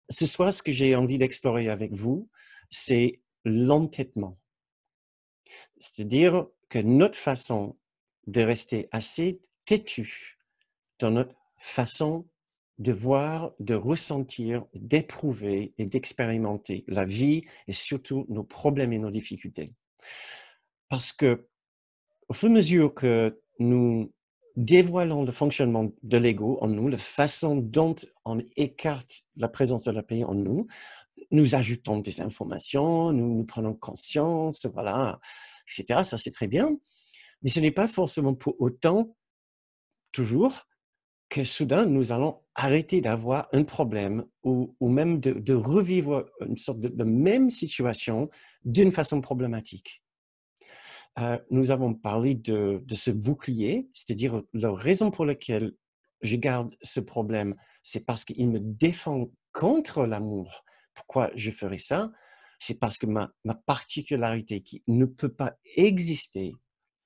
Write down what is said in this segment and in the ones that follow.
ce soir, ce que j'ai envie d'explorer avec vous, c'est l'entêtement. C'est-à-dire que notre façon de rester assez têtu dans notre façon de voir, de ressentir, d'éprouver et d'expérimenter la vie et surtout nos problèmes et nos difficultés. Parce que au fur et à mesure que nous dévoilons le fonctionnement de l'ego en nous, la façon dont on écarte la présence de la paix en nous, nous ajoutons des informations, nous prenons conscience, voilà, etc. Ça, c'est très bien. Mais ce n'est pas forcément pour autant, toujours, que soudain, nous allons arrêter d'avoir un problème ou même de revivre une sorte de même situation d'une façon problématique. Nous avons parlé de ce bouclier, c'est-à-dire la raison pour laquelle je garde ce problème, c'est parce qu'il me défend contre l'amour. Pourquoi je ferais ça? C'est parce que ma particularité qui ne peut pas exister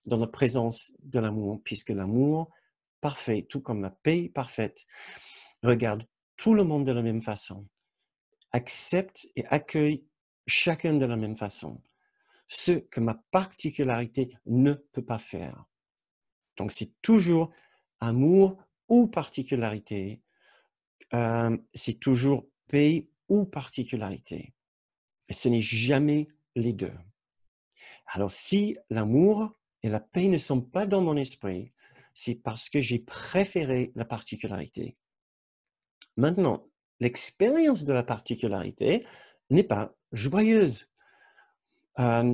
dans la présence de l'amour, puisque l'amour parfait, tout comme la paix parfaite, regarde tout le monde de la même façon, accepte et accueille chacun de la même façon, ce que ma particularité ne peut pas faire. Donc, c'est toujours amour ou particularité, c'est toujours paix ou particularité. Et ce n'est jamais les deux. Alors, si l'amour et la paix ne sont pas dans mon esprit, c'est parce que j'ai préféré la particularité. Maintenant, l'expérience de la particularité n'est pas joyeuse. La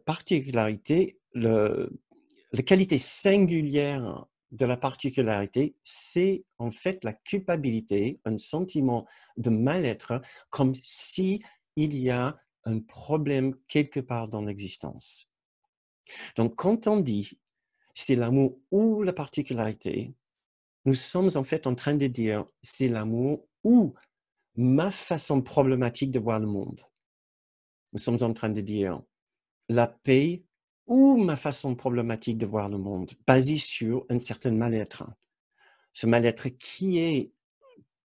particularité, la qualité singulière de la particularité, c'est en fait la culpabilité, un sentiment de mal-être, comme si il y a un problème quelque part dans l'existence. Donc, quand on dit c'est l'amour ou la particularité, nous sommes en fait en train de dire c'est l'amour ou ma façon problématique de voir le monde. Nous sommes en train de dire la paix ou ma façon problématique de voir le monde, basée sur un certain mal-être. Ce mal-être qui est,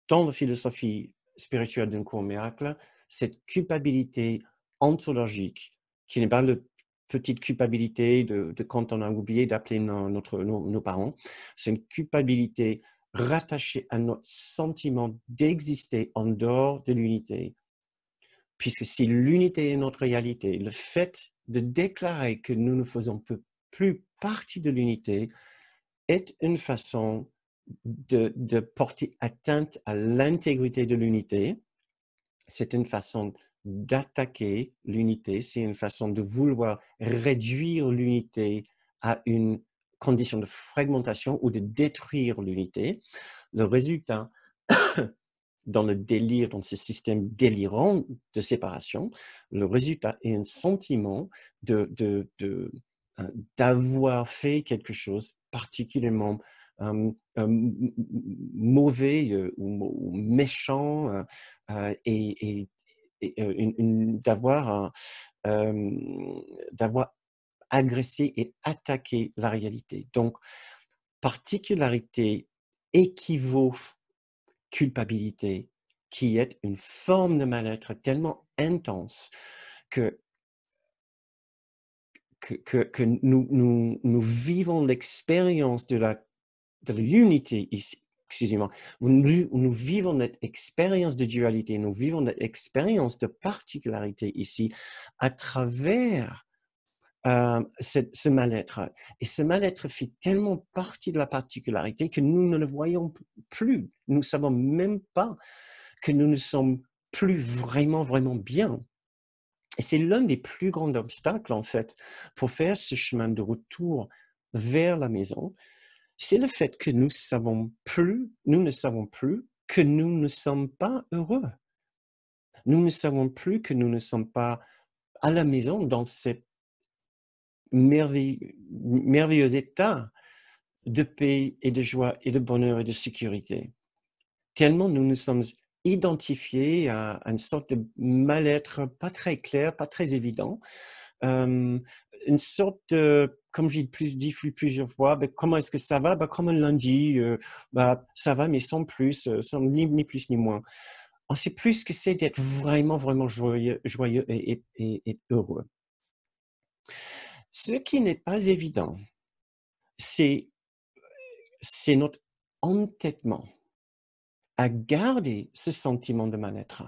dans la philosophie spirituelle d'un cours miracle, cette culpabilité ontologique, qui n'est pas la petite culpabilité de quand on a oublié d'appeler nos parents, c'est une culpabilité rattachée à notre sentiment d'exister en dehors de l'unité, puisque si l'unité est notre réalité, le fait de déclarer que nous ne faisons plus partie de l'unité est une façon de porter atteinte à l'intégrité de l'unité. C'est une façon d'attaquer l'unité, c'est une façon de vouloir réduire l'unité à une condition de fragmentation ou de détruire l'unité. Le résultat, dans le délire, dans ce système délirant de séparation, le résultat est un sentiment d'avoir fait quelque chose particulièrement mauvais ou méchant et d'avoir agressé et attaqué la réalité. Donc, particularité équivaut culpabilité, qui est une forme de mal-être tellement intense que, que nous vivons l'expérience de l'unité ici. Excusez-moi, nous vivons notre expérience de dualité, nous vivons notre expérience de particularité ici à travers ce mal-être. Et ce mal-être fait tellement partie de la particularité que nous ne le voyons plus. Nous ne savons même pas que nous ne sommes plus vraiment, vraiment bien. Et c'est l'un des plus grands obstacles, en fait, pour faire ce chemin de retour vers la maison. C'est le fait que nous ne savons plus que nous ne sommes pas heureux. Nous ne savons plus que nous ne sommes pas à la maison dans cet merveilleux état de paix et de joie et de bonheur et de sécurité. Tellement nous nous sommes identifiés à une sorte de mal-être pas très clair, pas très évident, une sorte de, comme j'ai dit plusieurs fois, ben, comment est-ce que ça va? Ben, comme un lundi, ben, ça va, mais sans plus, sans ni plus ni moins. on sait plus ce que c'est d'être vraiment, vraiment joyeux et heureux. Ce qui n'est pas évident, c'est notre entêtement à garder ce sentiment de mal-être.